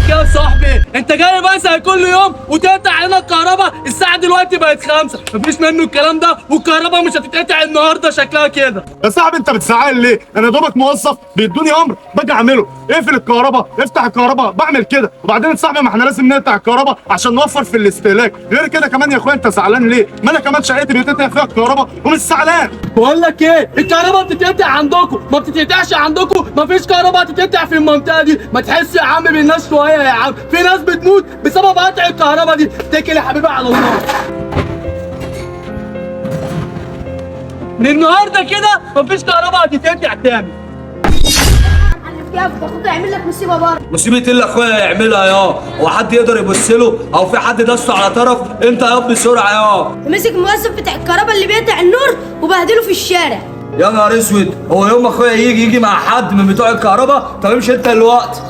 يا صاحبي انت جاي مثلا كل يوم وتقطع علينا الكهرباء. الساعه دلوقتي بقت 5، مفيش منه الكلام ده، والكهرباء مش هتتقطع النهارده شكلها كده. يا صاحبي انت بتزعل ليه؟ انا دوبك موظف بيدوني امر باجي اعمله، اقفل الكهرباء افتح الكهرباء بعمل كده. وبعدين يا صاحبي ما احنا لازم نقطع الكهرباء عشان نوفر في الاستهلاك. غير كده كمان يا اخويا انت زعلان ليه؟ ما انا كمان شقتي بيتقطع فيها الكهرباء ومش زعلان. بقول لك ايه، الكهرباء بتتقطع عندكم ما بتتقطعش عندكم. مفيش كهرباء تتقطع في المنطقه دي. ما تحس يا عم بالناس شويه يا عم، في ناس بتموت بسبب قطع الكهرباء دي. اتكل يا حبيبي على الله. من النهارده كده مفيش كهرباء هتتقطع تاني. كيف اخوك يعمل لك مصيبه بره؟ مصيبة ايه اللي اخويا يعملها يا؟ هو حد يقدر يبص له؟ او في حد دسه على طرف؟ انت يا بسرعه يا. مسك الموظف بتاع الكهرباء اللي بيقطع النور وبهدله في الشارع. يا نهار اسود، هو يوم اخويا يجي مع حد من بتوع الكهرباء؟ طب امشي انت دلوقتي.